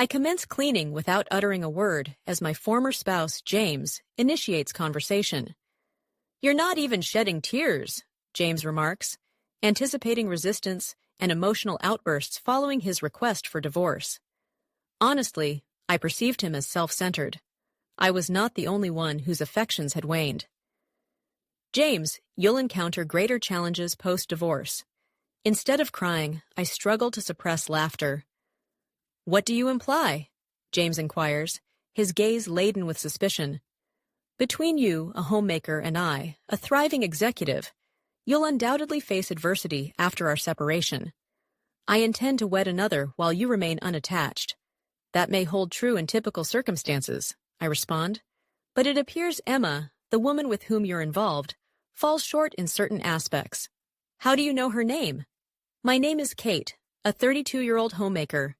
I commence cleaning without uttering a word as my former spouse, James, initiates conversation. "You're not even shedding tears," James remarks, anticipating resistance and emotional outbursts following his request for divorce. Honestly, I perceived him as self-centered. I was not the only one whose affections had waned. "James, you'll encounter greater challenges post-divorce." Instead of crying, I struggle to suppress laughter. "What do you imply?" James inquires, his gaze laden with suspicion. "Between you, a homemaker, and I, a thriving executive, you'll undoubtedly face adversity after our separation. I intend to wed another while you remain unattached. That may hold true in typical circumstances," I respond. "But it appears Emma, the woman with whom you're involved, falls short in certain aspects. How do you know her name?" "My name is Kate, a 32-year-old homemaker.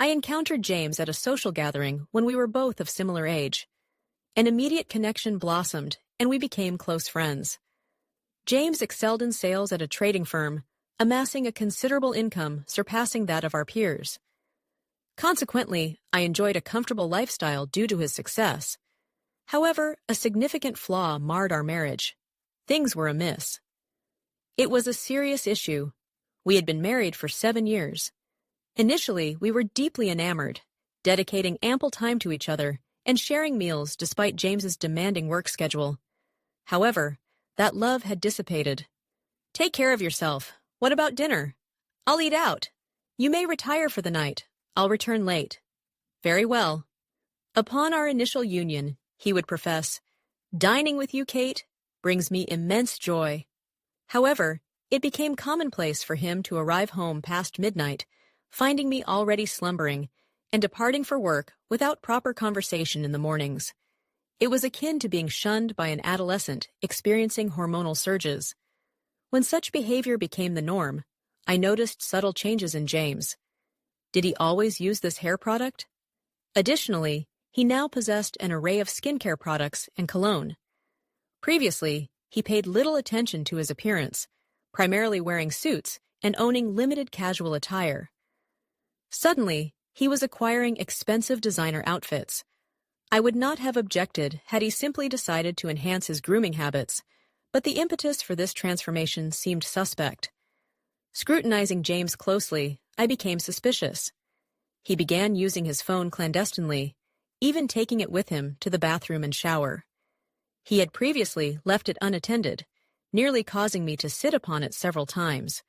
I encountered James at a social gathering when we were both of similar age. An immediate connection blossomed, and we became close friends. James excelled in sales at a trading firm, amassing a considerable income surpassing that of our peers. Consequently, I enjoyed a comfortable lifestyle due to his success. However, a significant flaw marred our marriage. Things were amiss. It was a serious issue. We had been married for 7 years. Initially, we were deeply enamored, dedicating ample time to each other and sharing meals despite James's demanding work schedule. However, that love had dissipated. "Take care of yourself. What about dinner?" "I'll eat out." "You may retire for the night. I'll return late." "Very well." Upon our initial union, he would profess, "Dining with you, Kate, brings me immense joy." However, it became commonplace for him to arrive home past midnight, finding me already slumbering, and departing for work without proper conversation in the mornings. It was akin to being shunned by an adolescent experiencing hormonal surges. When such behavior became the norm, I noticed subtle changes in James. Did he always use this hair product? Additionally, he now possessed an array of skincare products and cologne. Previously, he paid little attention to his appearance, primarily wearing suits and owning limited casual attire. Suddenly, he was acquiring expensive designer outfits. I would not have objected had he simply decided to enhance his grooming habits, but the impetus for this transformation seemed suspect. Scrutinizing James closely, I became suspicious. He began using his phone clandestinely, even taking it with him to the bathroom and shower. He had previously left it unattended, nearly causing me to sit upon it several times.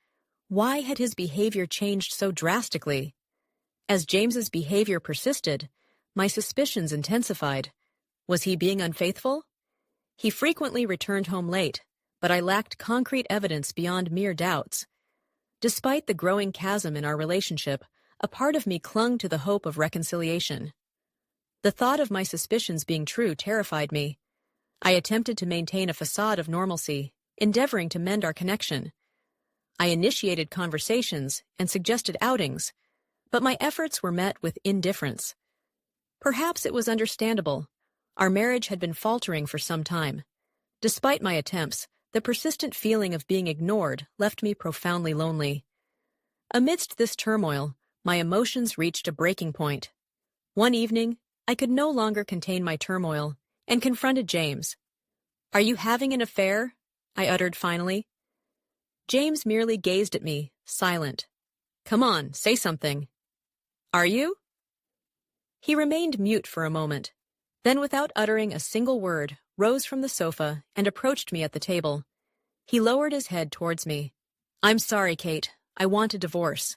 Why had his behavior changed so drastically? As James's behavior persisted, my suspicions intensified. Was he being unfaithful? He frequently returned home late, but I lacked concrete evidence beyond mere doubts. Despite the growing chasm in our relationship, a part of me clung to the hope of reconciliation. The thought of my suspicions being true terrified me. I attempted to maintain a facade of normalcy, endeavoring to mend our connection. I initiated conversations and suggested outings, but my efforts were met with indifference. Perhaps it was understandable. Our marriage had been faltering for some time. Despite my attempts, the persistent feeling of being ignored left me profoundly lonely. Amidst this turmoil, my emotions reached a breaking point. One evening, I could no longer contain my turmoil and confronted James. "Are you having an affair?" I uttered finally. James merely gazed at me, silent. "Come on, say something." "Are you?" He remained mute for a moment, then without uttering a single word, rose from the sofa and approached me at the table. He lowered his head towards me. "I'm sorry, Kate. I want a divorce."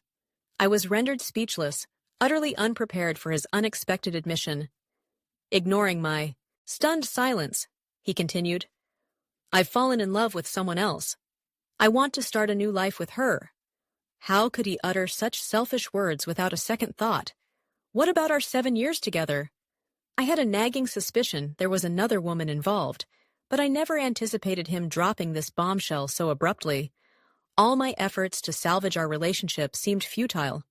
I was rendered speechless, utterly unprepared for his unexpected admission. Ignoring my stunned silence, he continued, "I've fallen in love with someone else. I want to start a new life with her." How could he utter such selfish words without a second thought? What about our 7 years together? I had a nagging suspicion there was another woman involved, but I never anticipated him dropping this bombshell so abruptly. All my efforts to salvage our relationship seemed futile.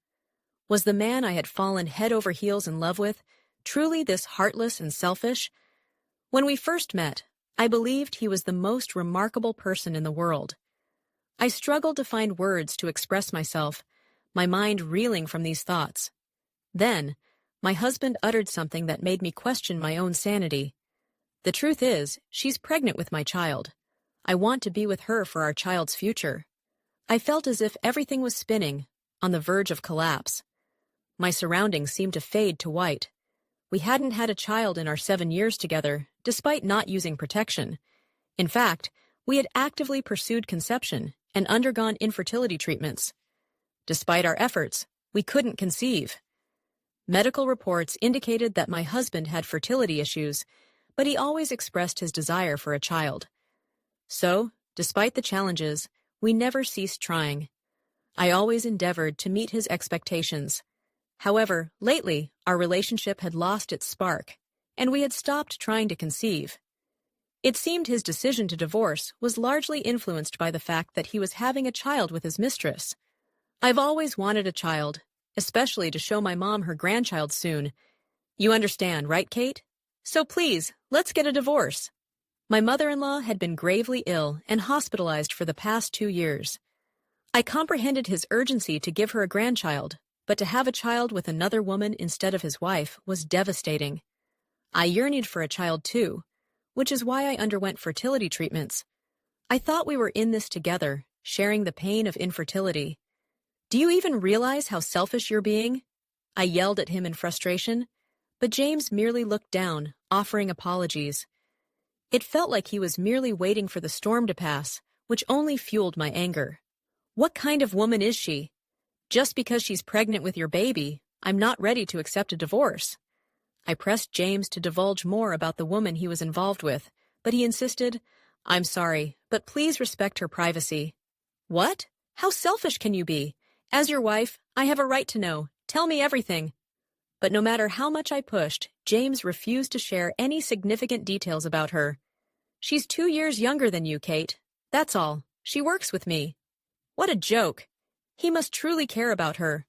Was the man I had fallen head over heels in love with truly this heartless and selfish? When we first met, I believed he was the most remarkable person in the world. I struggled to find words to express myself, my mind reeling from these thoughts. Then, My husband uttered something that made me question my own sanity. The truth is, she's pregnant with my child. I want to be with her for our child's future. I felt as if everything was spinning, on the verge of collapse. My surroundings seemed to fade to white. We hadn't had a child in our 7 years together, despite not using protection. In fact, we had actively pursued conception and undergone infertility treatments. Despite our efforts, we couldn't conceive. Medical reports indicated that my husband had fertility issues, but he always expressed his desire for a child. So, despite the challenges, we never ceased trying. I always endeavored to meet his expectations. However, lately, our relationship had lost its spark, and we had stopped trying to conceive. It seemed his decision to divorce was largely influenced by the fact that he was having a child with his mistress. I've always wanted a child, especially to show my mom her grandchild soon. You understand, right, Kate? So please, let's get a divorce. My mother-in-law had been gravely ill and hospitalized for the past 2 years. I comprehended his urgency to give her a grandchild, but to have a child with another woman instead of his wife was devastating. I yearned for a child too, which is why I underwent fertility treatments. I thought we were in this together, sharing the pain of infertility. Do you even realize how selfish you're being? I yelled at him in frustration, but James merely looked down, offering apologies. It felt like he was merely waiting for the storm to pass, which only fueled my anger. What kind of woman is she? Just because she's pregnant with your baby, I'm not ready to accept a divorce. I pressed James to divulge more about the woman he was involved with, but he insisted, I'm sorry, but please respect her privacy. What? How selfish can you be? As your wife, I have a right to know. Tell me everything. But no matter how much I pushed, James refused to share any significant details about her. She's 2 years younger than you, Kate. That's all. She works with me. What a joke. He must truly care about her.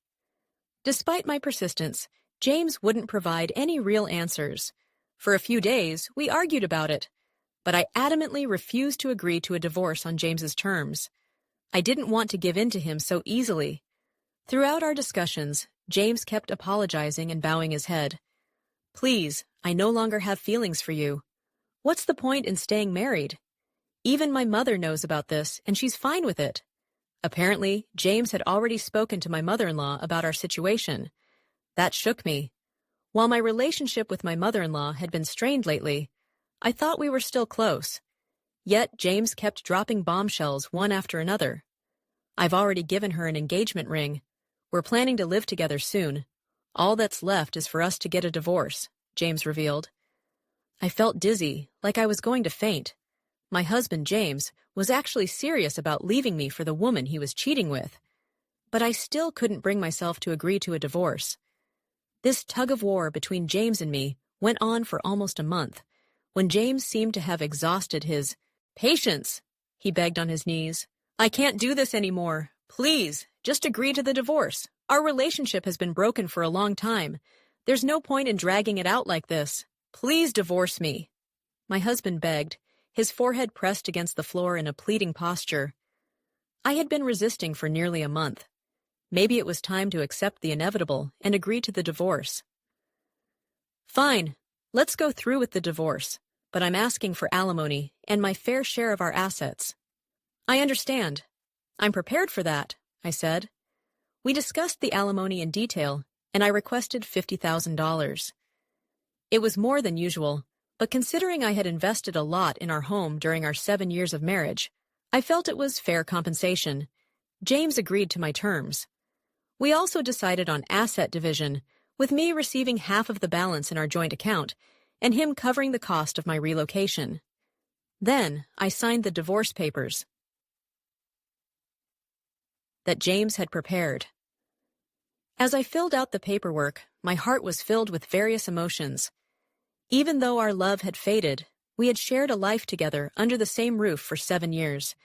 Despite my persistence, James wouldn't provide any real answers. For a few days, we argued about it, but I adamantly refused to agree to a divorce on James's terms. I didn't want to give in to him so easily. Throughout our discussions, James kept apologizing and bowing his head. Please, I no longer have feelings for you. What's the point in staying married? Even my mother knows about this, and she's fine with it. Apparently, James had already spoken to my mother-in-law about our situation. That shook me. While my relationship with my mother-in-law had been strained lately, I thought we were still close. Yet James kept dropping bombshells one after another. I've already given her an engagement ring. We're planning to live together soon. All that's left is for us to get a divorce, James revealed. I felt dizzy, like I was going to faint. My husband, James, was actually serious about leaving me for the woman he was cheating with. But I still couldn't bring myself to agree to a divorce. This tug-of-war between James and me went on for almost a month. When James seemed to have exhausted his patience, he begged on his knees, I can't do this anymore. Please, just agree to the divorce. Our relationship has been broken for a long time. There's no point in dragging it out like this. Please divorce me. My husband begged, his forehead pressed against the floor in a pleading posture. I had been resisting for nearly a month. Maybe it was time to accept the inevitable and agree to the divorce. Fine, let's go through with the divorce, but I'm asking for alimony and my fair share of our assets. I understand. I'm prepared for that, I said. We discussed the alimony in detail, and I requested $50,000. It was more than usual, but considering I had invested a lot in our home during our 7 years of marriage, I felt it was fair compensation. James agreed to my terms. We also decided on asset division, with me receiving half of the balance in our joint account, and him covering the cost of my relocation. Then I signed the divorce papers that James had prepared. As I filled out the paperwork, my heart was filled with various emotions. Even though our love had faded, we had shared a life together under the same roof for 7 years,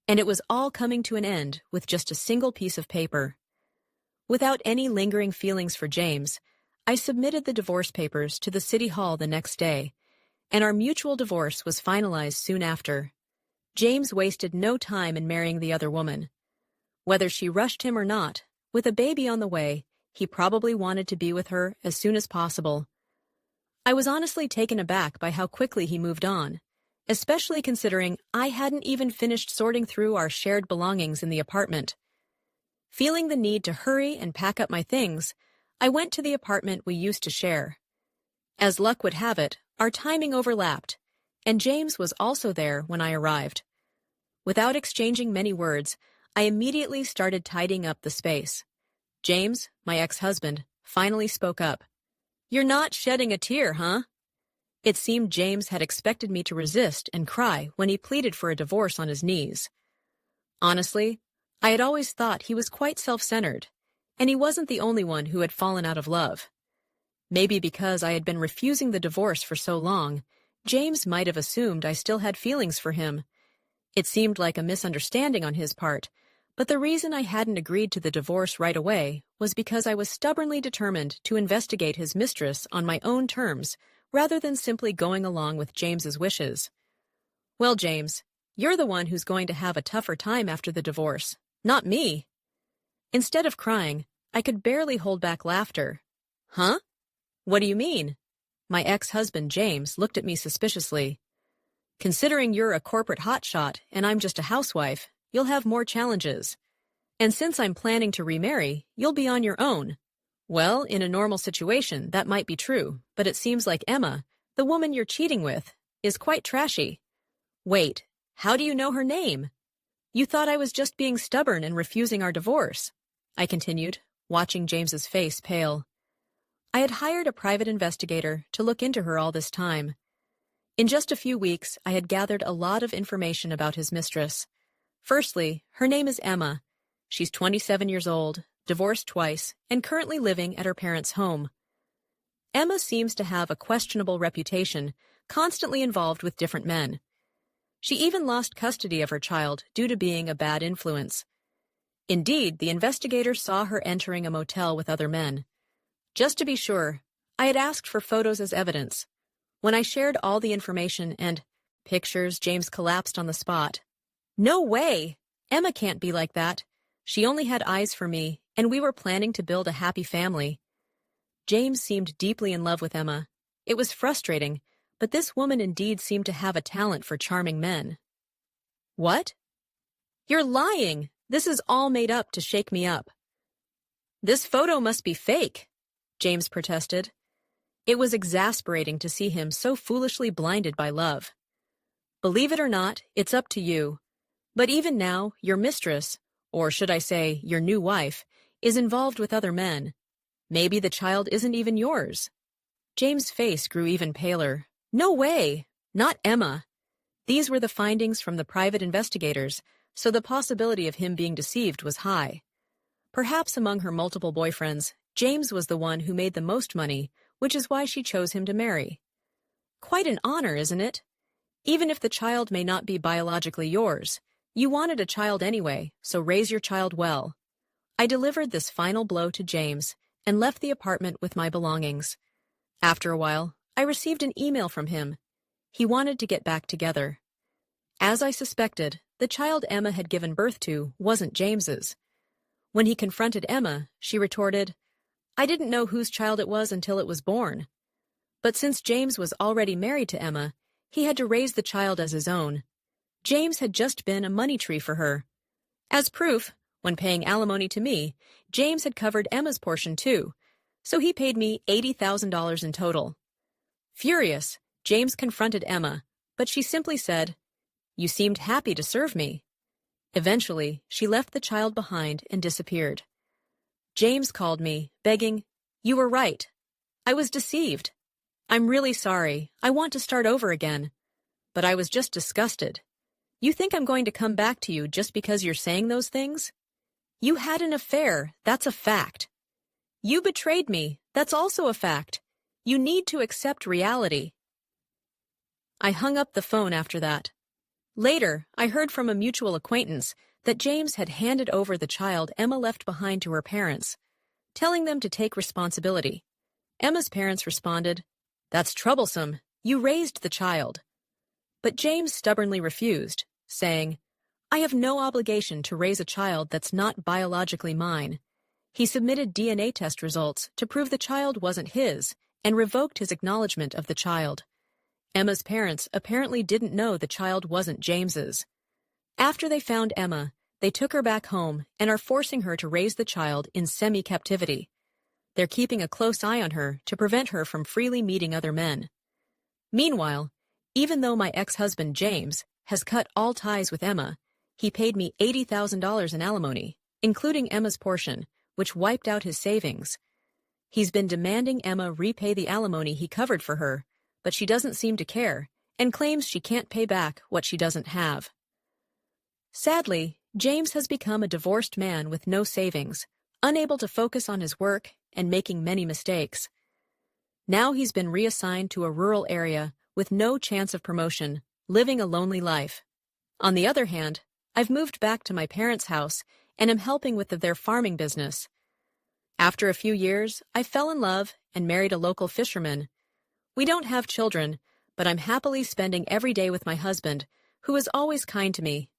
and it was all coming to an end with just a single piece of paper. Without any lingering feelings for James, I submitted the divorce papers to the city hall the next day, and our mutual divorce was finalized soon after. James wasted no time in marrying the other woman. Whether she rushed him or not, with a baby on the way, He probably wanted to be with her as soon as possible. I was honestly taken aback by how quickly he moved on, especially considering I hadn't even finished sorting through our shared belongings in the apartment. Feeling the need to hurry and pack up my things, I went to the apartment we used to share. As luck would have it, our timing overlapped, and James was also there when I arrived. Without exchanging many words, I immediately started tidying up the space. James, my ex-husband, finally spoke up. "You're not shedding a tear, huh?" It seemed James had expected me to resist and cry when he pleaded for a divorce on his knees. Honestly, I had always thought he was quite self-centered, and he wasn't the only one who had fallen out of love. Maybe because I had been refusing the divorce for so long, James might have assumed I still had feelings for him. It seemed like a misunderstanding on his part, but the reason I hadn't agreed to the divorce right away was because I was stubbornly determined to investigate his mistress on my own terms rather than simply going along with James's wishes. "Well, James, you're the one who's going to have a tougher time after the divorce, not me." Instead of crying, I could barely hold back laughter. "Huh? What do you mean?" My ex-husband, James, looked at me suspiciously. "Considering you're a corporate hotshot and I'm just a housewife, you'll have more challenges. And since I'm planning to remarry, you'll be on your own." Well, in a normal situation, that might be true, but it seems like Emma, the woman you're cheating with, is quite trashy. Wait, how do you know her name? You thought I was just being stubborn and refusing our divorce, I continued, watching James's face pale. I had hired a private investigator to look into her all this time. In just a few weeks, I had gathered a lot of information about his mistress. Firstly, her name is Emma. She's 27 years old, divorced twice, and currently living at her parents' home. Emma seems to have a questionable reputation, constantly involved with different men. She even lost custody of her child due to being a bad influence. Indeed, the investigator saw her entering a motel with other men. Just to be sure, I had asked for photos as evidence. When I shared all the information and pictures, James collapsed on the spot. "No way! Emma can't be like that. She only had eyes for me, and we were planning to build a happy family." James seemed deeply in love with Emma. It was frustrating, but this woman indeed seemed to have a talent for charming men. "What? You're lying! This is all made up to shake me up." "This photo must be fake," James protested. It was exasperating to see him so foolishly blinded by love. "Believe it or not, it's up to you. But even now, your mistress, or should I say, your new wife, is involved with other men. Maybe the child isn't even yours." James' face grew even paler. "No way! Not Emma." These were the findings from the private investigators, so the possibility of him being deceived was high. Perhaps among her multiple boyfriends, James was the one who made the most money, which is why she chose him to marry. Quite an honor, isn't it? Even if the child may not be biologically yours, you wanted a child anyway, so raise your child well. I delivered this final blow to James and left the apartment with my belongings. After a while, I received an email from him. He wanted to get back together. As I suspected, the child Emma had given birth to wasn't James's. When he confronted Emma, she retorted, "I didn't know whose child it was until it was born." But since James was already married to Emma, he had to raise the child as his own. James had just been a money tree for her. As proof, when paying alimony to me, James had covered Emma's portion too, so he paid me $80,000 in total. Furious, James confronted Emma, but she simply said, "You seemed happy to serve me." Eventually, she left the child behind and disappeared. James called me, begging, "You were right. I was deceived. I'm really sorry. I want to start over again." But I was just disgusted. "You think I'm going to come back to you just because you're saying those things? You had an affair, that's a fact. You betrayed me, that's also a fact. You need to accept reality." I hung up the phone after that. Later, I heard from a mutual acquaintance that James had handed over the child Emma left behind to her parents, telling them to take responsibility. Emma's parents responded, "That's troublesome. You raised the child." But James stubbornly refused, saying, "I have no obligation to raise a child that's not biologically mine. He submitted DNA test results to prove the child wasn't his and revoked his acknowledgement of the child. Emma's parents apparently didn't know the child wasn't James's. After they found Emma, they took her back home and are forcing her to raise the child in semi-captivity. They're keeping a close eye on her to prevent her from freely meeting other men. Meanwhile, even though my ex-husband James has cut all ties with Emma, he paid me $80,000 in alimony, including Emma's portion, which wiped out his savings. He's been demanding Emma repay the alimony he covered for her, but she doesn't seem to care and claims she can't pay back what she doesn't have. Sadly, James has become a divorced man with no savings, unable to focus on his work and making many mistakes. Now he's been reassigned to a rural area with no chance of promotion, living a lonely life. On the other hand, I've moved back to my parents' house and am helping with their farming business. After a few years, I fell in love and married a local fisherman. We don't have children, but I'm happily spending every day with my husband, who is always kind to me